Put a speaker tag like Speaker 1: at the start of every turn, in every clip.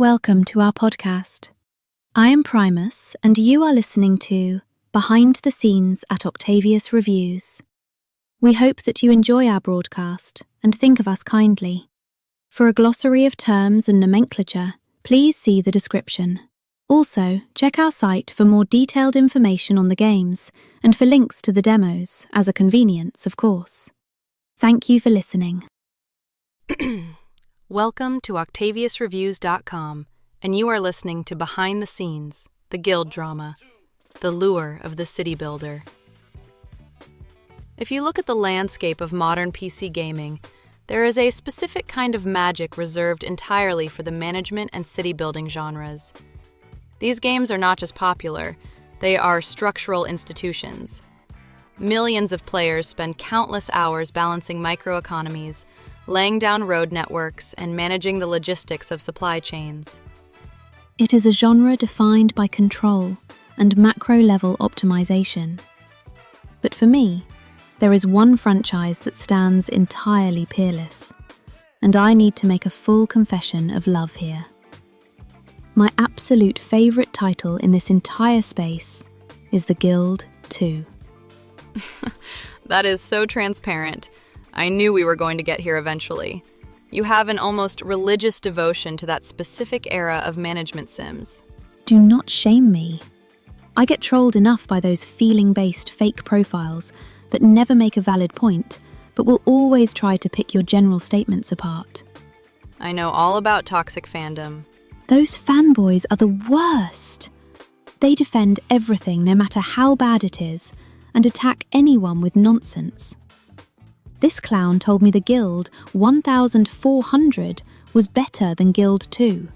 Speaker 1: Welcome to our podcast. I am Primus, and you are listening to Behind the Scenes at Octavius Reviews. We hope that you enjoy our broadcast and think of us kindly. For a glossary of terms and nomenclature, please see the description. Also, check our site for more detailed information on the games and for links to the demos, as a convenience, of course. Thank you for listening.
Speaker 2: Welcome to OctaviusReviews.com, and you are listening to Behind the Scenes, the guild drama, the lure of the city builder. If you look at the landscape of modern PC gaming, there is a specific kind of magic reserved entirely for the management and city building genres. These games are not just popular, they are structural institutions. Millions of players spend countless hours balancing microeconomies, laying down road networks, and managing the logistics of supply chains.
Speaker 1: It is a genre defined by control and macro-level optimization. But for me, there is one franchise that stands entirely peerless, and I need to make a full confession of love here. My absolute favorite title in this entire space is The Guild 2.
Speaker 2: That is so transparent. I knew we were going to get here eventually. You have an almost religious devotion to that specific era of management sims.
Speaker 1: Do not shame me. I get trolled enough by those feeling-based fake profiles that never make a valid point, but will always try to pick your general statements apart.
Speaker 2: I know all about toxic fandom.
Speaker 1: Those fanboys are the worst. They defend everything no matter how bad it is, and attack anyone with nonsense. This clown told me the Guild 1400 was better than Guild 2.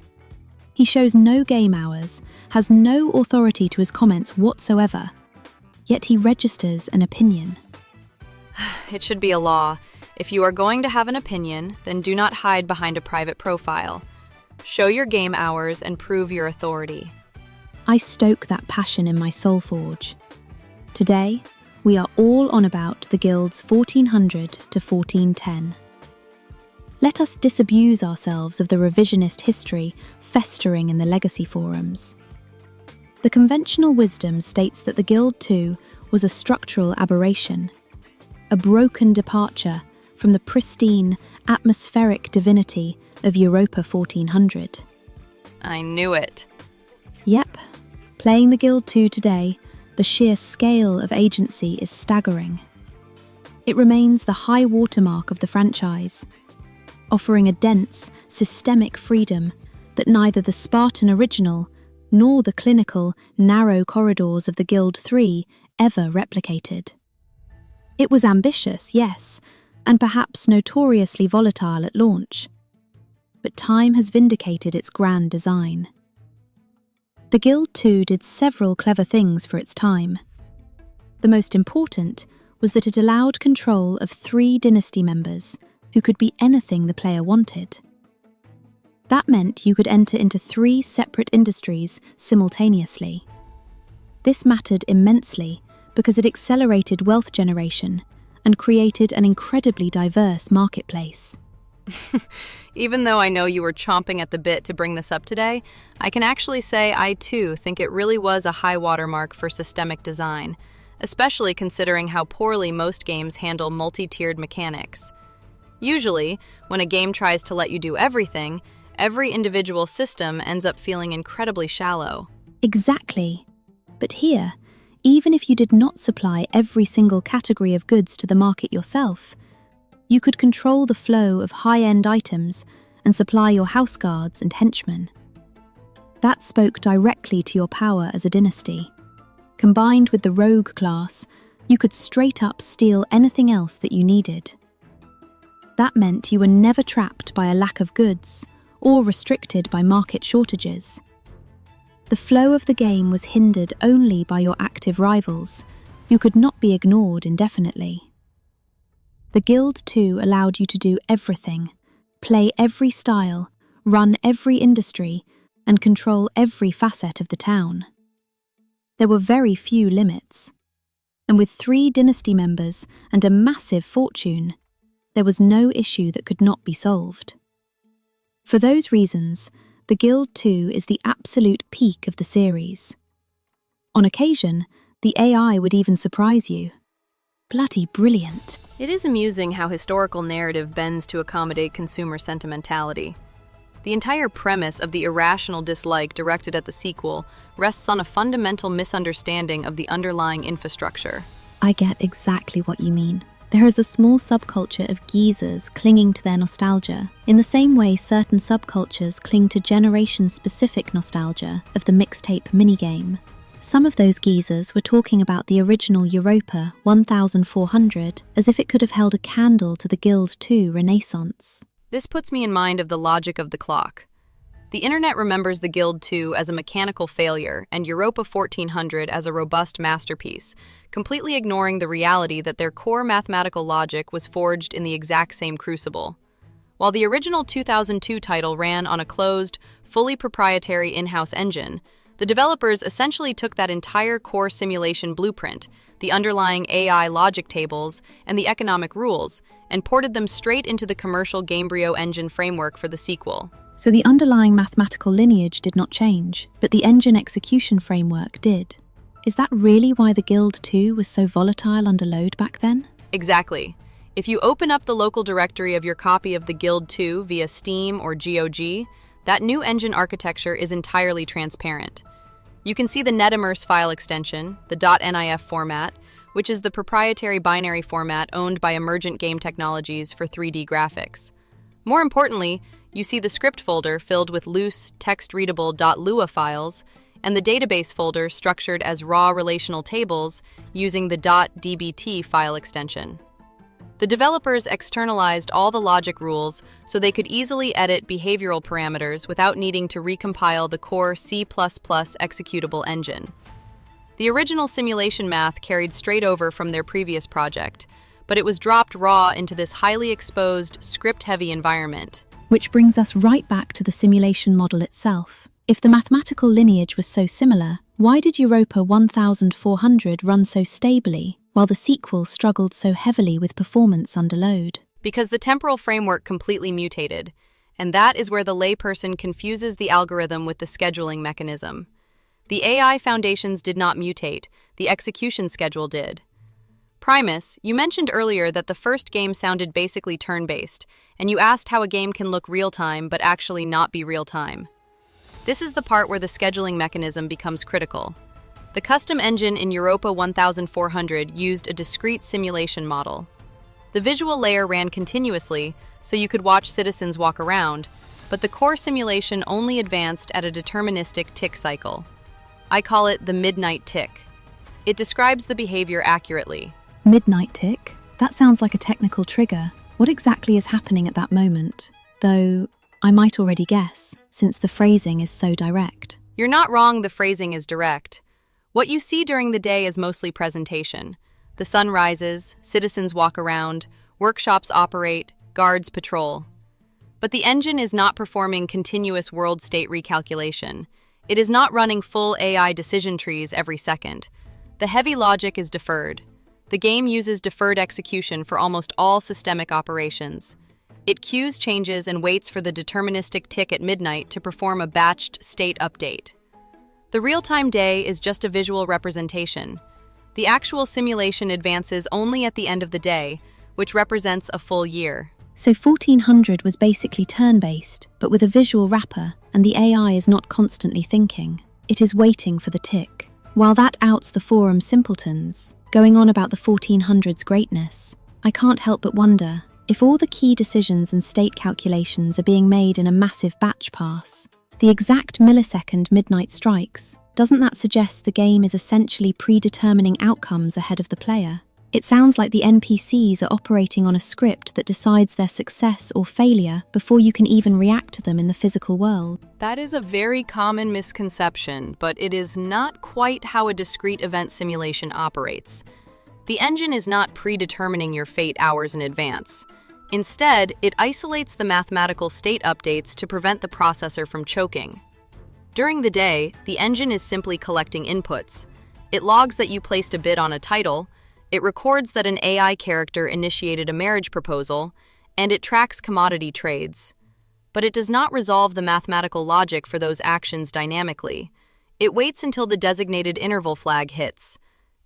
Speaker 1: He shows no game hours, has no authority to his comments whatsoever, yet he registers an opinion.
Speaker 2: It should be a law. If you are going to have an opinion, then do not hide behind a private profile. Show your game hours and prove your authority.
Speaker 1: I stoke that passion in my soul forge. Today, we are all on about the Guild's 1400 to 1410. Let us disabuse ourselves of the revisionist history festering in the legacy forums. The conventional wisdom states that the Guild 2 was a structural aberration, a broken departure from the pristine, atmospheric divinity of Europa 1400.
Speaker 2: I knew it.
Speaker 1: Yep, playing the Guild 2 today, the sheer scale of agency is staggering. It remains the high watermark of the franchise, offering a dense, systemic freedom that neither the Spartan original nor the clinical, narrow corridors of the Guild 3 ever replicated. It was ambitious, yes, and perhaps notoriously volatile at launch, but time has vindicated its grand design. The Guild 2 did several clever things for its time. The most important was that it allowed control of 3 Dynasty members who could be anything the player wanted. That meant you could enter into 3 separate industries simultaneously. This mattered immensely because it accelerated wealth generation and created an incredibly diverse marketplace.
Speaker 2: Even though I know you were chomping at the bit to bring this up today, I can actually say I too think it really was a high watermark for systemic design, especially considering how poorly most games handle multi-tiered mechanics. Usually, when a game tries to let you do everything, every individual system ends up feeling incredibly shallow.
Speaker 1: Exactly. But here, even if you did not supply every single category of goods to the market yourself, you could control the flow of high-end items and supply your house guards and henchmen. That spoke directly to your power as a dynasty. Combined with the rogue class, you could straight up steal anything else that you needed. That meant you were never trapped by a lack of goods or restricted by market shortages. The flow of the game was hindered only by your active rivals, who could not be ignored indefinitely. The Guild 2 allowed you to do everything, play every style, run every industry, and control every facet of the town. There were very few limits, and with 3 Dynasty members and a massive fortune, there was no issue that could not be solved. For those reasons, The Guild 2 is the absolute peak of the series. On occasion, the AI would even surprise you. Bloody brilliant.
Speaker 2: It is amusing how historical narrative bends to accommodate consumer sentimentality. The entire premise of the irrational dislike directed at the sequel rests on a fundamental misunderstanding of the underlying infrastructure.
Speaker 1: I get exactly what you mean. There is a small subculture of geezers clinging to their nostalgia, in the same way certain subcultures cling to generation-specific nostalgia of the mixtape minigame. Some of those geezers were talking about the original Europa 1400 as if it could have held a candle to the Guild 2 renaissance.
Speaker 2: This puts me in mind of the logic of the clock. The internet remembers the Guild 2 as a mechanical failure and Europa 1400 as a robust masterpiece, completely ignoring the reality that their core mathematical logic was forged in the exact same crucible. While the original 2002 title ran on a closed, fully proprietary in-house engine, the developers essentially took that entire core simulation blueprint, the underlying AI logic tables, and the economic rules, and ported them straight into the commercial Gamebryo engine framework for the sequel.
Speaker 1: So the underlying mathematical lineage did not change, but the engine execution framework did. Is that really why the Guild 2 was so volatile under load back then?
Speaker 2: Exactly. If you open up the local directory of your copy of the Guild 2 via Steam or GOG, that new engine architecture is entirely transparent. You can see the NetImmerse file extension, the .nif format, which is the proprietary binary format owned by Emergent Game Technologies for 3D graphics. More importantly, you see the script folder filled with loose, text-readable .lua files, and the database folder structured as raw relational tables using the .dbt file extension. The developers externalized all the logic rules so they could easily edit behavioral parameters without needing to recompile the core C++ executable engine. The original simulation math carried straight over from their previous project, but it was dropped raw into this highly exposed, script-heavy environment.
Speaker 1: Which brings us right back to the simulation model itself. If the mathematical lineage was so similar, why did Europa 1400 run so stably, while the sequel struggled so heavily with performance under load?
Speaker 2: Because the temporal framework completely mutated, and that is where the layperson confuses the algorithm with the scheduling mechanism. The AI foundations did not mutate, the execution schedule did. Primus, you mentioned earlier that the first game sounded basically turn-based, and you asked how a game can look real-time but actually not be real-time. This is the part where the scheduling mechanism becomes critical. The custom engine in Europa 1400 used a discrete simulation model. The visual layer ran continuously, so you could watch citizens walk around, but the core simulation only advanced at a deterministic tick cycle. I call it the midnight tick. It describes the behavior accurately.
Speaker 1: Midnight tick? That sounds like a technical trigger. What exactly is happening at that moment? Though, I might already guess, since the phrasing is so direct.
Speaker 2: You're not wrong, the phrasing is direct. What you see during the day is mostly presentation. The sun rises, citizens walk around, workshops operate, guards patrol. But the engine is not performing continuous world state recalculation. It is not running full AI decision trees every second. The heavy logic is deferred. The game uses deferred execution for almost all systemic operations. It queues changes and waits for the deterministic tick at midnight to perform a batched state update. The real-time day is just a visual representation. The actual simulation advances only at the end of the day, which represents a full year.
Speaker 1: So 1400 was basically turn-based, but with a visual wrapper, and the AI is not constantly thinking. It is waiting for the tick. While that outs the forum simpletons, going on about the 1400's greatness, I can't help but wonder, if all the key decisions and state calculations are being made in a massive batch pass, the exact millisecond midnight strikes, doesn't that suggest the game is essentially predetermining outcomes ahead of the player? It sounds like the NPCs are operating on a script that decides their success or failure before you can even react to them in the physical world.
Speaker 2: That is a very common misconception, but it is not quite how a discrete event simulation operates. The engine is not predetermining your fate hours in advance. Instead, it isolates the mathematical state updates to prevent the processor from choking. During the day, the engine is simply collecting inputs. It logs that you placed a bid on a title, it records that an AI character initiated a marriage proposal, and it tracks commodity trades. but it does not resolve the mathematical logic for those actions dynamically. It waits until the designated interval flag hits.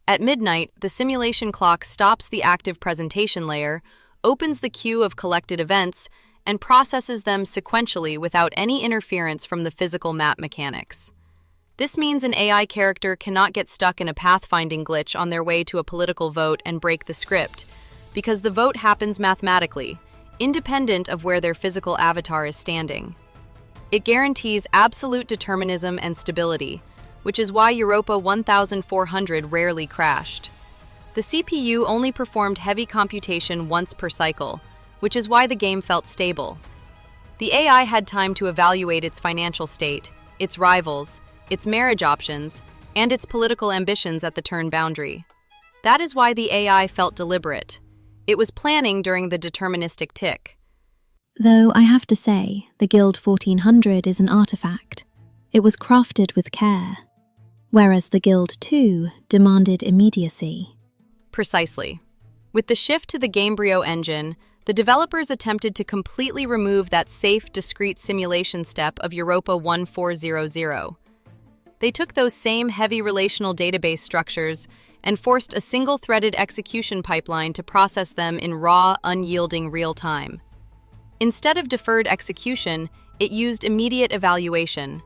Speaker 2: At midnight, the simulation clock stops the active presentation layer, opens the queue of collected events, and processes them sequentially without any interference from the physical map mechanics. This means an AI character cannot get stuck in a pathfinding glitch on their way to a political vote and break the script, because the vote happens mathematically, independent of where their physical avatar is standing. It guarantees absolute determinism and stability, which is why Europa 1400 rarely crashed. The CPU only performed heavy computation once per cycle, which is why the game felt stable. The AI had time to evaluate its financial state, its rivals, its marriage options, and its political ambitions at the turn boundary. That is why the AI felt deliberate. It was planning during the deterministic tick.
Speaker 1: Though I have to say, the Guild 1400 is an artifact. It was crafted with care, whereas the Guild 2 demanded immediacy.
Speaker 2: Precisely. With the shift to the Gamebryo engine, the developers attempted to completely remove that safe, discrete simulation step of Europa 1400. They took those same heavy relational database structures and forced a single-threaded execution pipeline to process them in raw, unyielding real time. Instead of deferred execution, it used immediate evaluation.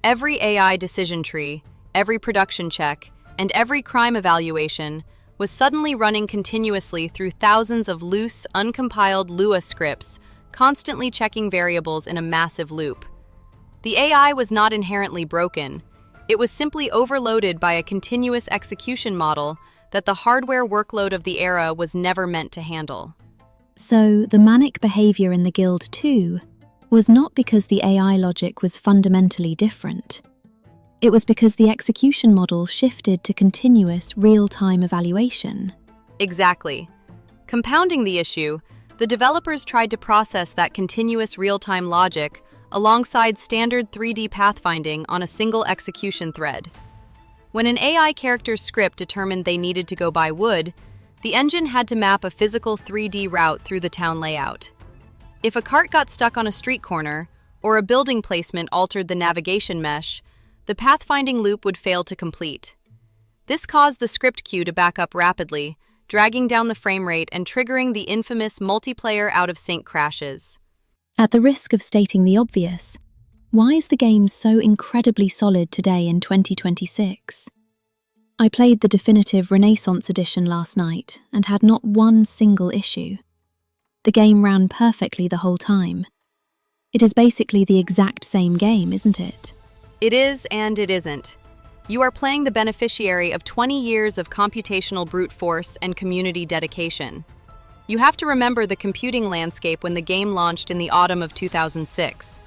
Speaker 2: Every AI decision tree, every production check, and every crime evaluation was suddenly running continuously through thousands of loose, uncompiled Lua scripts, constantly checking variables in a massive loop. The AI was not inherently broken. It was simply overloaded by a continuous execution model that the hardware workload of the era was never meant to handle.
Speaker 1: So, the manic behavior in the Guild 2 was not because the AI logic was fundamentally different. It was because the execution model shifted to continuous, real-time evaluation.
Speaker 2: Exactly. Compounding the issue, the developers tried to process that continuous real-time logic alongside standard 3D pathfinding on a single execution thread. When an AI character's script determined they needed to go buy wood, the engine had to map a physical 3D route through the town layout. If a cart got stuck on a street corner, or a building placement altered the navigation mesh, the pathfinding loop would fail to complete. This caused the script queue to back up rapidly, dragging down the frame rate and triggering the infamous multiplayer out-of-sync crashes.
Speaker 1: At the risk of stating the obvious, why is the game so incredibly solid today in 2026? I played the definitive Renaissance edition last night and had not one single issue. The game ran perfectly the whole time. It is basically the exact same game, isn't it?
Speaker 2: It is and it isn't. You are playing the beneficiary of 20 years of computational brute force and community dedication. You have to remember the computing landscape when the game launched in the autumn of 2006.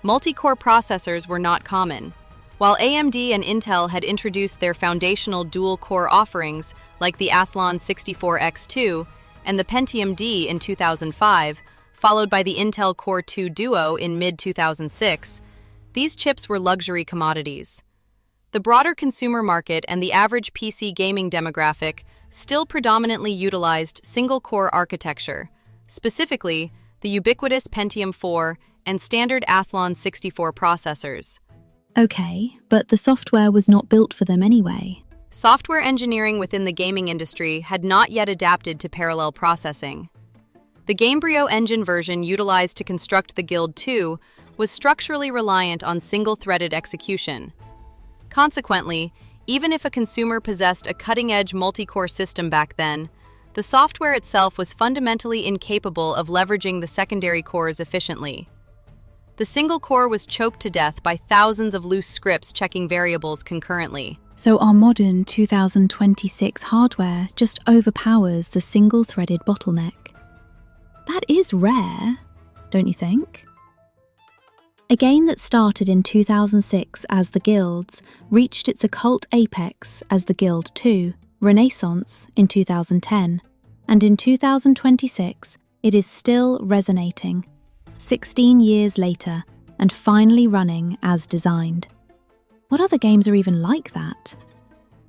Speaker 2: Multi-core processors were not common. While AMD and Intel had introduced their foundational dual-core offerings like the Athlon 64X2 and the Pentium-D in 2005, followed by the Intel Core 2 Duo in mid-2006, these chips were luxury commodities. The broader consumer market and the average PC gaming demographic still predominantly utilized single-core architecture, specifically the ubiquitous Pentium 4 and standard Athlon 64 processors.
Speaker 1: Okay, but the software was not built for them anyway.
Speaker 2: Software engineering within the gaming industry had not yet adapted to parallel processing. The Gamebryo engine version utilized to construct the Guild 2 was structurally reliant on single-threaded execution. Consequently, even if a consumer possessed a cutting-edge multi-core system back then, the software itself was fundamentally incapable of leveraging the secondary cores efficiently. The single core was choked to death by thousands of loose scripts checking variables concurrently.
Speaker 1: So our modern 2026 hardware just overpowers the single-threaded bottleneck. That is rare, don't you think? A game that started in 2006 as the Guilds reached its occult apex as the Guild 2, Renaissance, in 2010, and in 2026 it is still resonating, 16 years later, and finally running as designed. What other games are even like that?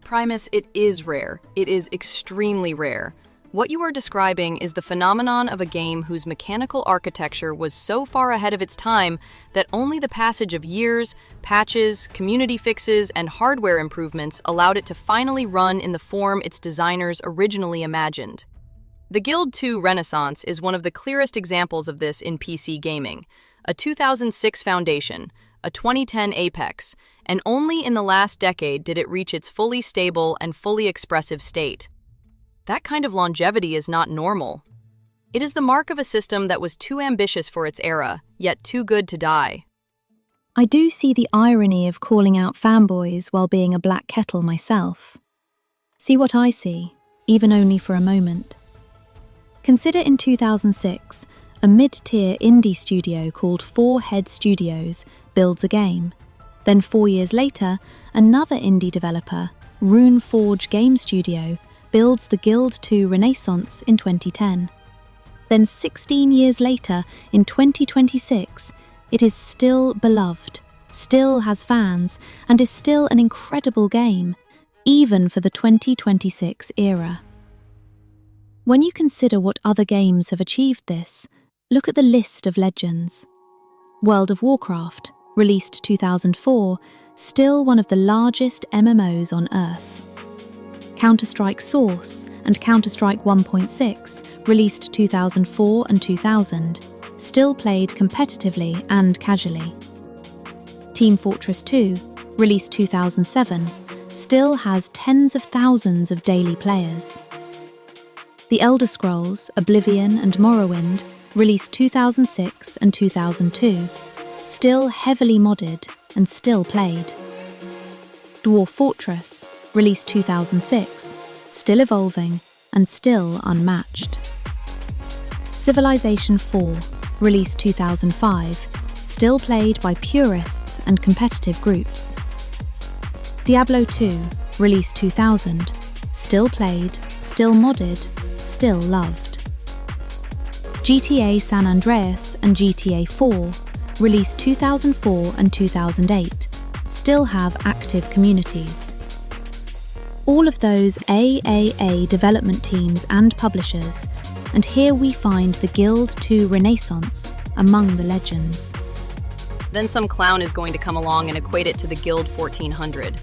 Speaker 2: Primus, it is rare. It is extremely rare. What you are describing is the phenomenon of a game whose mechanical architecture was so far ahead of its time that only the passage of years, patches, community fixes, and hardware improvements allowed it to finally run in the form its designers originally imagined. The Guild 2 Renaissance is one of the clearest examples of this in PC gaming. A 2006 foundation, a 2010 apex, and only in the last decade did it reach its fully stable and fully expressive state. That kind of longevity is not normal. It is the mark of a system that was too ambitious for its era, yet too good to die.
Speaker 1: I do see the irony of calling out fanboys while being a black kettle myself. See what I see, even only for a moment. Consider in 2006, a mid-tier indie studio called Four Head Studios builds a game. Then 4 years later, another indie developer, Runeforge Game Studio, builds the Guild 2 Renaissance in 2010. Then 16 years later, in 2026, it is still beloved, still has fans, and is still an incredible game, even for the 2026 era. When you consider what other games have achieved this, look at the list of legends. World of Warcraft, released 2004, still one of the largest MMOs on Earth. Counter-Strike Source and Counter-Strike 1.6, released 2004 and 2000, still played competitively and casually. Team Fortress 2, released 2007, still has tens of thousands of daily players. The Elder Scrolls, Oblivion and Morrowind, released 2006 and 2002, still heavily modded and still played. Dwarf Fortress, released 2006, still evolving and still unmatched. Civilization 4, released 2005, still played by purists and competitive groups. Diablo 2, released 2000, still played, still modded, still loved. GTA San Andreas and GTA 4, released 2004 and 2008, still have active communities. All of those AAA development teams and publishers, and here we find the Guild 2 Renaissance among the legends.
Speaker 2: Then some clown is going to come along and equate it to the Guild 1400.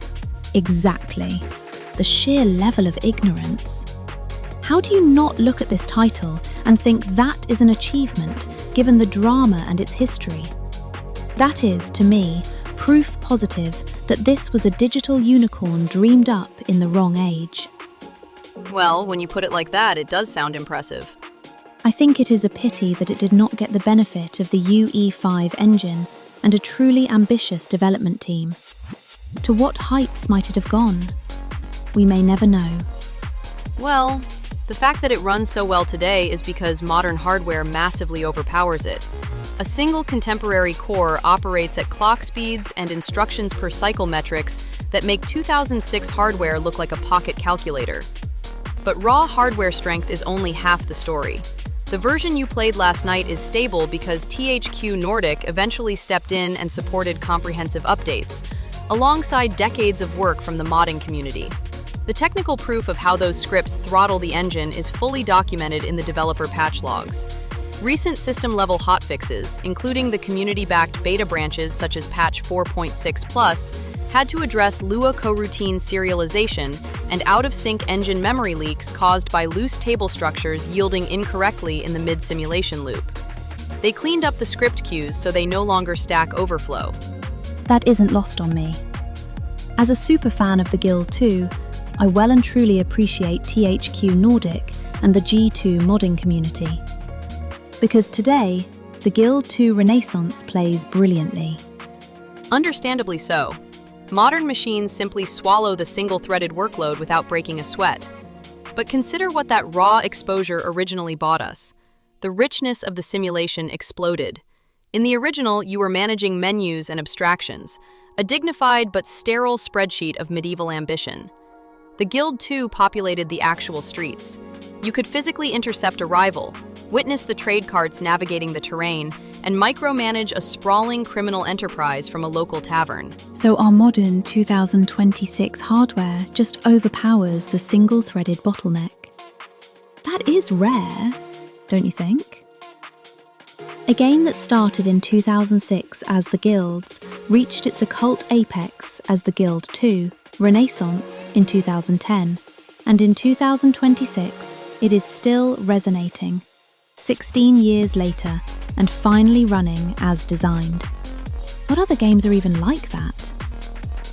Speaker 1: Exactly. The sheer level of ignorance. How do you not look at this title and think that is an achievement given the drama and its history? That is, to me, proof positive that this was a digital unicorn dreamed up in the wrong age.
Speaker 2: Well, when you put it like that, it does sound impressive.
Speaker 1: I think it is a pity that it did not get the benefit of the UE5 engine and a truly ambitious development team. To what heights might it have gone? We may never know.
Speaker 2: Well, the fact that it runs so well today is because modern hardware massively overpowers it. A single contemporary core operates at clock speeds and instructions per cycle metrics that make 2006 hardware look like a pocket calculator. But raw hardware strength is only half the story. The version you played last night is stable because THQ Nordic eventually stepped in and supported comprehensive updates, alongside decades of work from the modding community. The technical proof of how those scripts throttle the engine is fully documented in the developer patch logs. Recent system-level hotfixes, including the community-backed beta branches such as patch 4.6+, had to address Lua coroutine serialization and out-of-sync engine memory leaks caused by loose table structures yielding incorrectly in the mid-simulation loop. They cleaned up the script queues so they no longer stack overflow.
Speaker 1: That isn't lost on me. As a super fan of the Guild 2, I well and truly appreciate THQ Nordic and the G2 modding community. Because today, the Guild 2 Renaissance plays brilliantly.
Speaker 2: Understandably so. Modern machines simply swallow the single-threaded workload without breaking a sweat. But consider what that raw exposure originally bought us. The richness of the simulation exploded. In the original, you were managing menus and abstractions, a dignified but sterile spreadsheet of medieval ambition. The Guild 2 populated the actual streets. You could physically intercept a rival, witness the trade carts navigating the terrain, and micromanage a sprawling criminal enterprise from a local tavern.
Speaker 1: So our modern 2026 hardware just overpowers the single-threaded bottleneck. that is rare, don't you think? A game that started in 2006 as The Guilds reached its occult apex as The Guild 2, Renaissance, in 2010, and in 2026 it is still resonating, 16 years later, and finally running as designed. What other games are even like that?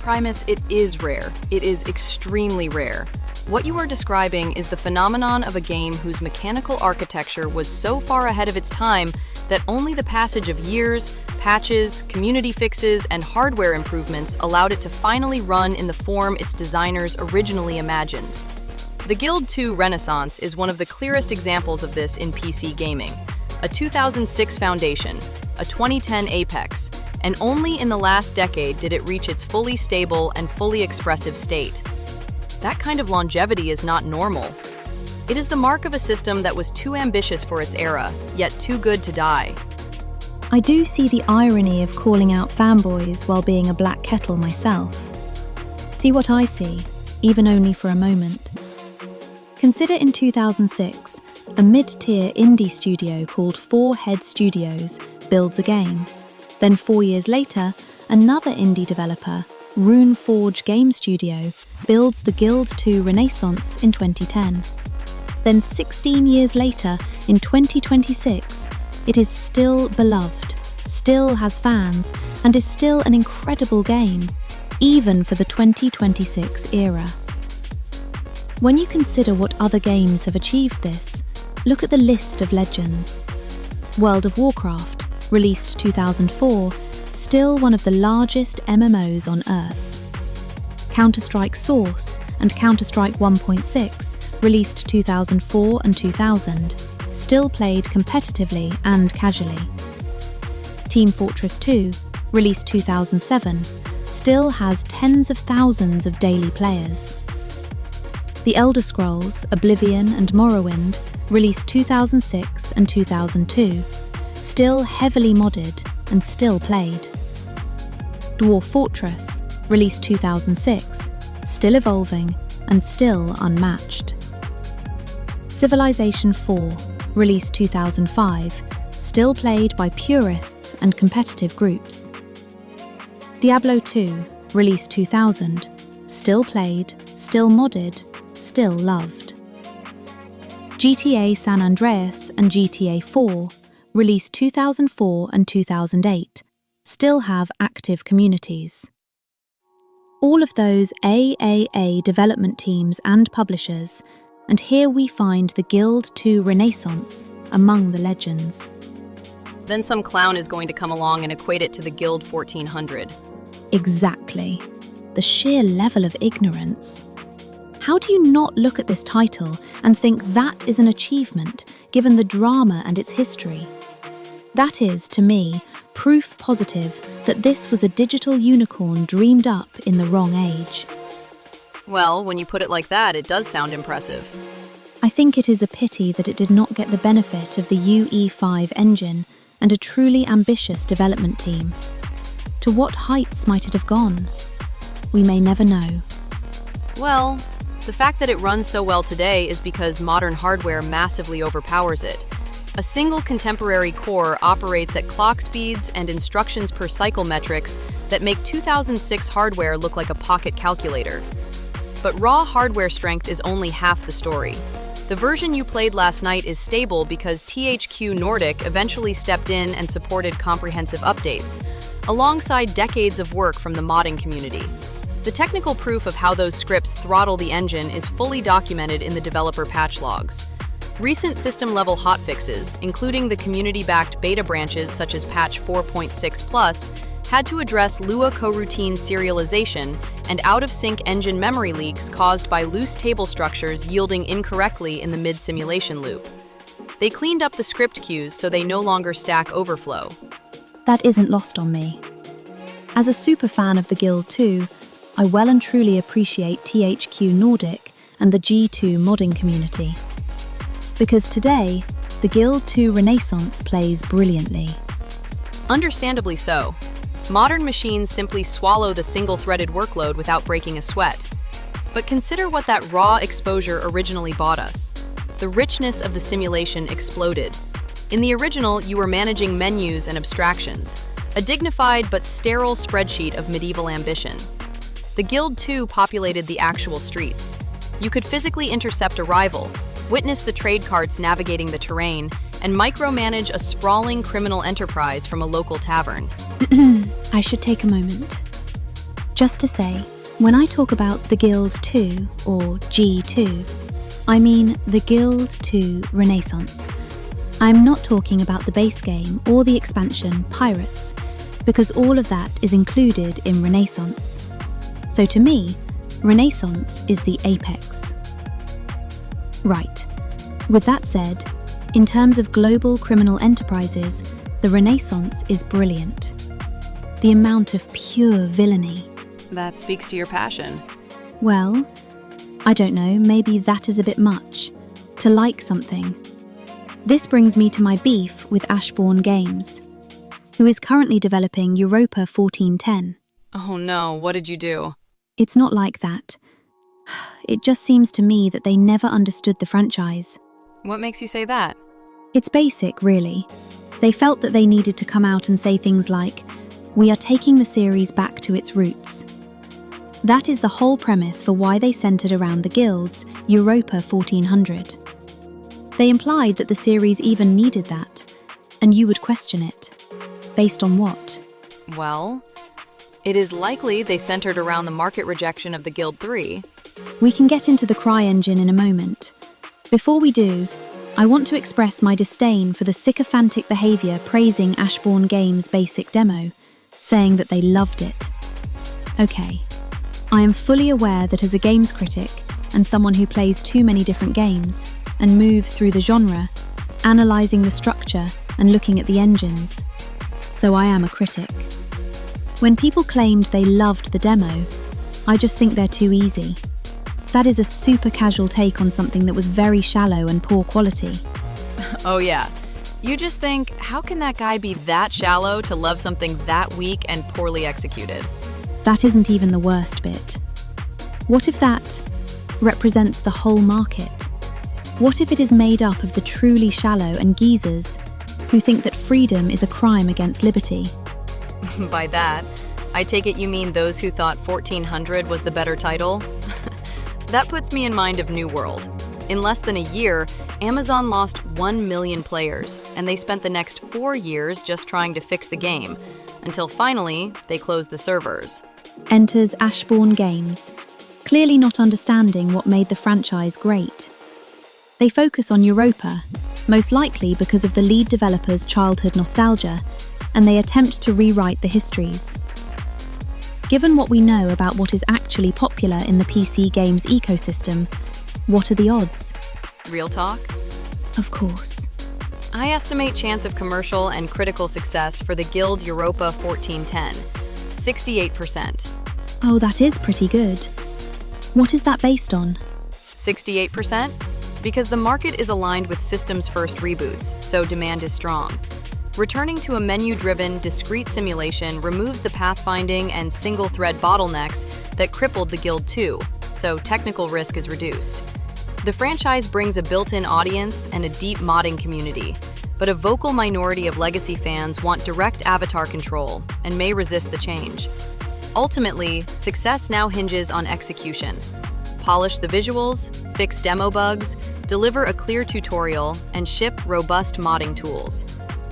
Speaker 2: Primus, it is rare. It is extremely rare. What you are describing is the phenomenon of a game whose mechanical architecture was so far ahead of its time that only the passage of years, patches, community fixes, and hardware improvements allowed it to finally run in the form its designers originally imagined. The Guild 2 Renaissance is one of the clearest examples of this in PC gaming. A 2006 foundation, a 2010 apex, and only in the last decade did it reach its fully stable and fully expressive state. That kind of longevity is not normal. It is the mark of a system that was too ambitious for its era, yet too good to die.
Speaker 1: I do see the irony of calling out fanboys while being a black kettle myself. See what I see, even only for a moment. Consider in 2006, a mid-tier indie studio called Four Head Studios builds a game. Then 4 years later, another indie developer, Runeforge Game Studio, builds The Guild 2 Renaissance in 2010. Then 16 years later, in 2026, it is still beloved, still has fans, and is still an incredible game, even for the 2026 era. When you consider what other games have achieved this, look at the list of legends. World of Warcraft, released 2004, still one of the largest MMOs on Earth. Counter-Strike Source and Counter-Strike 1.6, released 2004 and 2000, still played competitively and casually. Team Fortress 2, released 2007, still has tens of thousands of daily players. The Elder Scrolls, Oblivion and Morrowind, released 2006 and 2002, still heavily modded and still played. Dwarf Fortress, released 2006, still evolving and still unmatched. Civilization 4, released 2005, still played by purists and competitive groups. Diablo 2, released 2000, still played, still modded, still loved. GTA San Andreas and GTA 4, released 2004 and 2008, still have active communities. All of those AAA development teams and publishers, and here we find the Guild 2 Renaissance among the legends.
Speaker 2: Then some clown is going to come along and equate it to the Guild 1400.
Speaker 1: Exactly. The sheer level of ignorance. How do you not look at this title and think that is an achievement, given the drama and its history? That is, to me, proof positive that this was a digital unicorn dreamed up in the wrong age.
Speaker 2: Well, when you put it like that, it does sound impressive.
Speaker 1: I think it is a pity that it did not get the benefit of the UE5 engine and a truly ambitious development team. To what heights might it have gone? We may never know.
Speaker 2: Well, the fact that it runs so well today is because modern hardware massively overpowers it. A single contemporary core operates at clock speeds and instructions per cycle metrics that make 2006 hardware look like a pocket calculator. But raw hardware strength is only half the story. The version you played last night is stable because THQ Nordic eventually stepped in and supported comprehensive updates, alongside decades of work from the modding community. The technical proof of how those scripts throttle the engine is fully documented in the developer patch logs. Recent system-level hotfixes, including the community-backed beta branches such as patch 4.6+, had to address Lua coroutine serialization and out-of-sync engine memory leaks caused by loose table structures yielding incorrectly in the mid-simulation loop. They cleaned up the script queues so they no longer stack overflow.
Speaker 1: That isn't lost on me. As a super fan of the Guild 2, I well and truly appreciate THQ Nordic and the G2 modding community. Because today, the Guild 2 Renaissance plays brilliantly.
Speaker 2: Understandably so. Modern machines simply swallow the single-threaded workload without breaking a sweat. But consider what that raw exposure originally bought us. the richness of the simulation exploded. In the original, you were managing menus and abstractions, a dignified but sterile spreadsheet of medieval ambition. The Guild 2 populated the actual streets. You could physically intercept a rival, witness the trade carts navigating the terrain, and micromanage a sprawling criminal enterprise from a local tavern.
Speaker 1: I should take a moment. Just to say, when I talk about the Guild 2, or G2, I mean the Guild 2 Renaissance. I'm not talking about the base game or the expansion Pirates, because all of that is included in Renaissance. So to me, Renaissance is the apex. Right. With that said, in terms of global criminal enterprises, the Renaissance is brilliant. The amount of pure villainy.
Speaker 2: That speaks to your passion.
Speaker 1: Well, I don't know, maybe that is a bit much. To like something. This brings me to my beef with Ashbourne Games, who is currently developing Europa 1410.
Speaker 2: Oh no, what did you do?
Speaker 1: It's not like that. It just seems to me that they never understood the franchise.
Speaker 2: What makes you say that?
Speaker 1: It's basic, really. They felt that they needed to come out and say things like, "We are taking the series back to its roots." That is the whole premise for why they centered around the guilds Europa 1400. They implied that the series even needed that, and you would question it. Based on what?
Speaker 2: Well, it is likely they centered around the market rejection of the Guild 3.
Speaker 1: We can get into the CryEngine in a moment. Before we do, I want to express my disdain for the sycophantic behavior praising Ashbourne Games' basic demo, saying that they loved it. Okay, I am fully aware that as a games critic and someone who plays too many different games and moves through the genre, analysing the structure and looking at the engines, so I am a critic. When people claimed they loved the demo, I just think they're too easy. That is a super casual take on something that was very shallow and poor quality.
Speaker 2: Oh yeah. You just think, how can that guy be that shallow to love something that weak and poorly executed?
Speaker 1: That isn't even the worst bit. What if that represents the whole market? What if it is made up of the truly shallow and geezers who think that freedom is a crime against liberty?
Speaker 2: By that, I take it you mean those who thought 1400 was the better title? That puts me in mind of New World. In less than a year, Amazon lost 1 million players, and they spent the next 4 years just trying to fix the game, until finally, they closed the servers.
Speaker 1: Enters Ashbourne Games, clearly not understanding what made the franchise great. They focus on Europa, most likely because of the lead developer's childhood nostalgia, and they attempt to rewrite the histories. Given what we know about what is actually popular in the PC games ecosystem, what are the odds?
Speaker 2: Real talk?
Speaker 1: Of course.
Speaker 2: I estimate chance of commercial and critical success for the Guild Europa 1410, 68%.
Speaker 1: Oh, that is pretty good. What is that based on?
Speaker 2: 68%? Because the market is aligned with systems-first reboots, so demand is strong. Returning to a menu-driven, discrete simulation removes the pathfinding and single-thread bottlenecks that crippled the Guild 2, so technical risk is reduced. The franchise brings a built-in audience and a deep modding community, but a vocal minority of legacy fans want direct avatar control and may resist the change. Ultimately, success now hinges on execution. Polish the visuals, fix demo bugs, deliver a clear tutorial, and ship robust modding tools.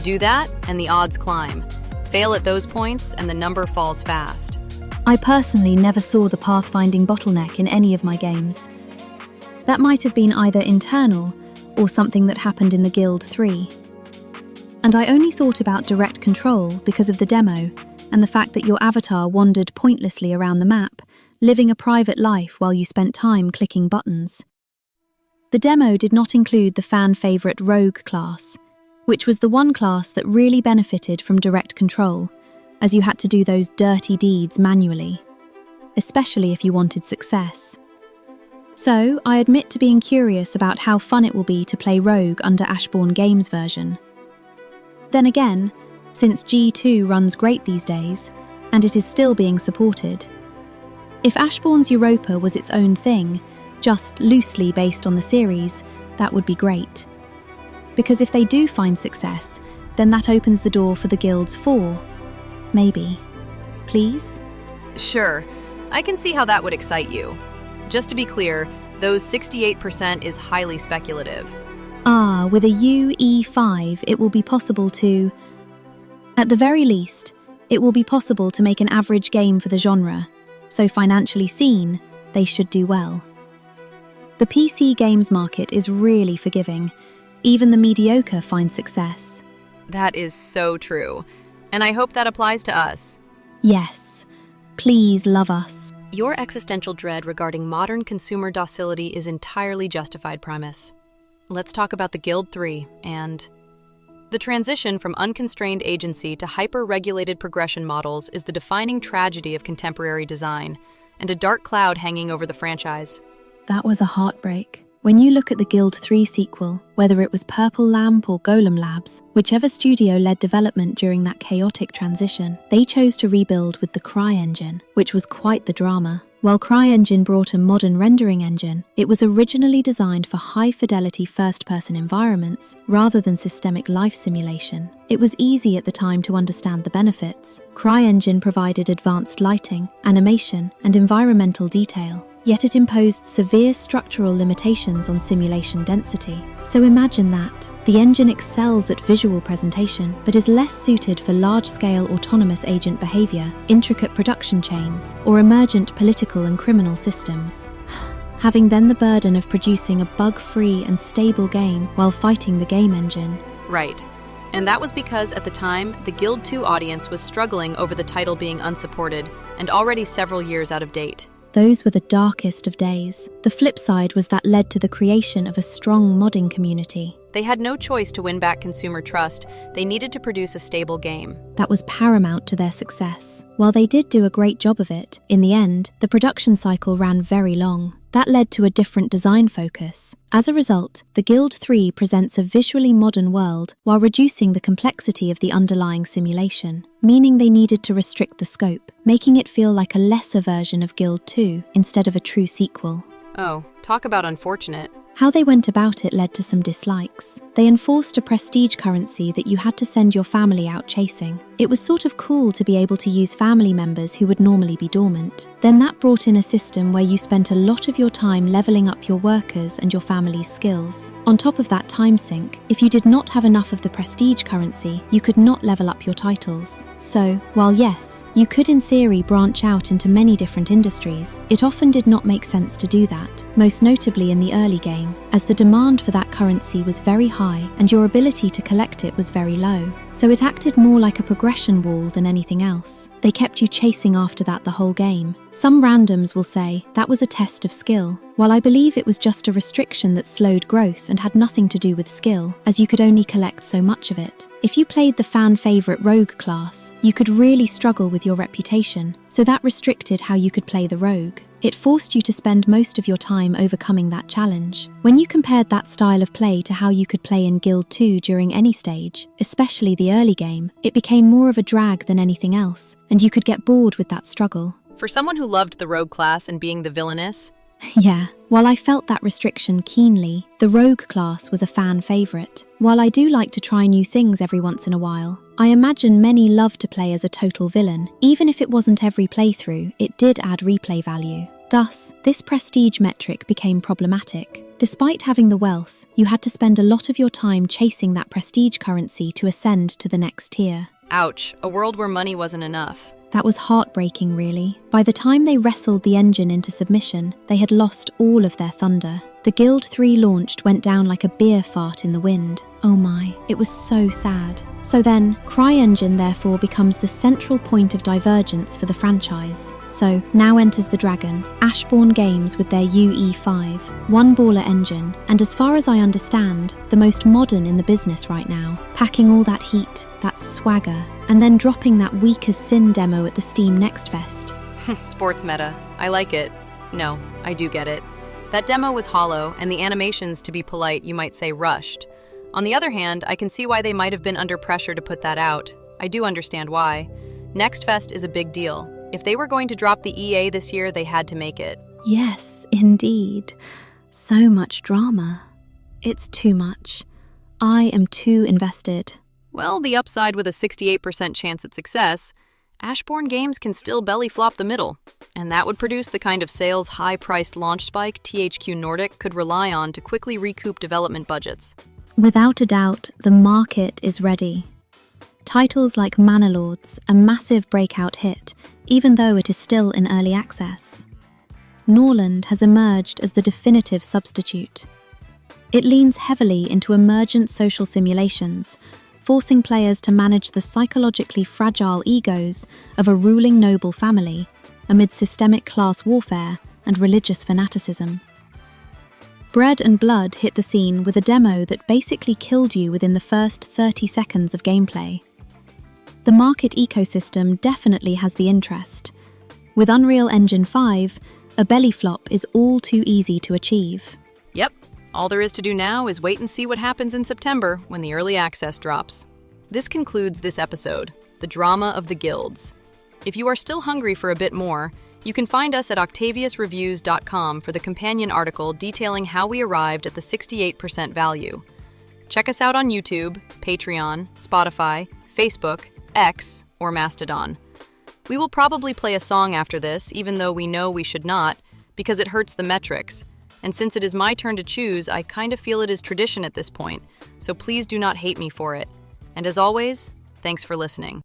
Speaker 2: Do that, and the odds climb. Fail at those points, and the number falls fast.
Speaker 1: I personally never saw the pathfinding bottleneck in any of my games. That might have been either internal or something that happened in the Guild 3. And I only thought about direct control because of the demo and the fact that your avatar wandered pointlessly around the map, living a private life while you spent time clicking buttons. The demo did not include the fan-favourite Rogue class, which was the one class that really benefited from direct control, as you had to do those dirty deeds manually, especially if you wanted success. So, I admit to being curious about how fun it will be to play Rogue under Ashbourne Games' version. Then again, since G2 runs great these days, and it is still being supported, if Ashbourne's Europa was its own thing, just loosely based on the series, that would be great. Because if they do find success, then that opens the door for the Guild's 4. Maybe. Please?
Speaker 2: Sure, I can see how that would excite you. Just to be clear, those 68% is highly speculative.
Speaker 1: With a UE5, it will be possible to... At the very least, it will be possible to make an average game for the genre, so financially seen, they should do well. The PC games market is really forgiving. Even the mediocre find success.
Speaker 2: That is so true, and I hope that applies to us.
Speaker 1: Yes, please love us.
Speaker 2: Your existential dread regarding modern consumer docility is entirely justified, Primus. Let's talk about the Guild 3 and... The transition from unconstrained agency to hyper-regulated progression models is the defining tragedy of contemporary design, and a dark cloud hanging over the franchise.
Speaker 1: That was a heartbreak. When you look at the Guild 3 sequel, whether it was Purple Lamp or Golem Labs, whichever studio led development during that chaotic transition, they chose to rebuild with the CryEngine, which was quite the drama. While CryEngine brought a modern rendering engine, it was originally designed for high-fidelity first-person environments rather than systemic life simulation. It was easy at the time to understand the benefits. CryEngine provided advanced lighting, animation, and environmental detail, yet it imposed severe structural limitations on simulation density. So imagine that. The engine excels at visual presentation, but is less suited for large-scale autonomous agent behavior, intricate production chains, or emergent political and criminal systems. Having then the burden of producing a bug-free and stable game while fighting the game engine.
Speaker 2: Right. And that was because at the time, the Guild 2 audience was struggling over the title being unsupported and already several years out of date.
Speaker 1: Those were the darkest of days. The flip side was that led to the creation of a strong modding community.
Speaker 2: They had no choice to win back consumer trust. They needed to produce a stable game.
Speaker 1: That was paramount to their success. While they did do a great job of it, in the end, the production cycle ran very long. That led to a different design focus. As a result, the Guild 3 presents a visually modern world while reducing the complexity of the underlying simulation, meaning they needed to restrict the scope, making it feel like a lesser version of Guild 2 instead of a true sequel.
Speaker 2: Oh, talk about unfortunate.
Speaker 1: How they went about it led to some dislikes. They enforced a prestige currency that you had to send your family out chasing. It was sort of cool to be able to use family members who would normally be dormant. Then that brought in a system where you spent a lot of your time leveling up your workers and your family's skills. On top of that time sink, if you did not have enough of the prestige currency, you could not level up your titles. So, while yes, you could in theory branch out into many different industries, it often did not make sense to do that, most notably in the early game, as the demand for that currency was very high and your ability to collect it was very low. So it acted more like a progression wall than anything else. They kept you chasing after that the whole game. Some randoms will say that was a test of skill, while I believe it was just a restriction that slowed growth and had nothing to do with skill, as you could only collect so much of it. If you played the fan-favorite rogue class, you could really struggle with your reputation, so that restricted how you could play the rogue. It forced you to spend most of your time overcoming that challenge. When you compared that style of play to how you could play in Guild 2 during any stage, especially the early game, it became more of a drag than anything else, and you could get bored with that struggle.
Speaker 2: For someone who loved the rogue class and being the villainess...
Speaker 1: Yeah, while I felt that restriction keenly, the rogue class was a fan favorite. While I do like to try new things every once in a while, I imagine many love to play as a total villain. Even if it wasn't every playthrough, it did add replay value. Thus, this prestige metric became problematic. Despite having the wealth, you had to spend a lot of your time chasing that prestige currency to ascend to the next tier.
Speaker 2: Ouch, a world where money wasn't enough.
Speaker 1: That was heartbreaking, really. By the time they wrestled the engine into submission, they had lost all of their thunder. The Guild 3 launched went down like a beer fart in the wind. Oh my, it was so sad. So then, CryEngine therefore becomes the central point of divergence for the franchise. So, now enters the dragon, Ashbourne Games with their UE5, one-baller engine, and as far as I understand, the most modern in the business right now, packing all that heat, that swagger, and then dropping that weak as sin demo at the Steam Next Fest.
Speaker 2: Sports meta. I like it. No, I do get it. That demo was hollow, and the animations, to be polite, you might say rushed. On the other hand, I can see why they might have been under pressure to put that out. I do understand why. Next Fest is a big deal. If they were going to drop the EA this year, they had to make it.
Speaker 1: Yes, indeed. So much drama. It's too much. I am too invested.
Speaker 2: Well, the upside with a 68% chance at success, Ashbourne Games can still belly flop the middle, and that would produce the kind of sales high-priced launch spike THQ Nordic could rely on to quickly recoup development budgets.
Speaker 1: Without a doubt, the market is ready. Titles like Manor, a massive breakout hit, even though it is still in early access. Norland has emerged as the definitive substitute. It leans heavily into emergent social simulations, forcing players to manage the psychologically fragile egos of a ruling noble family amid systemic class warfare and religious fanaticism. Bread and Blood hit the scene with a demo that basically killed you within the first 30 seconds of gameplay. The market ecosystem definitely has the interest. With Unreal Engine 5, a belly flop is all too easy to achieve.
Speaker 2: Yep. All there is to do now is wait and see what happens in September when the early access drops. This concludes this episode, The Drama of the Guilds. If you are still hungry for a bit more, you can find us at octaviusreviews.com for the companion article detailing how we arrived at the 68% value. Check us out on YouTube, Patreon, Spotify, Facebook, X, or Mastodon. We will probably play a song after this, even though we know we should not, because it hurts the metrics. And since it is my turn to choose, I kind of feel it is tradition at this point, so please do not hate me for it. And as always, thanks for listening.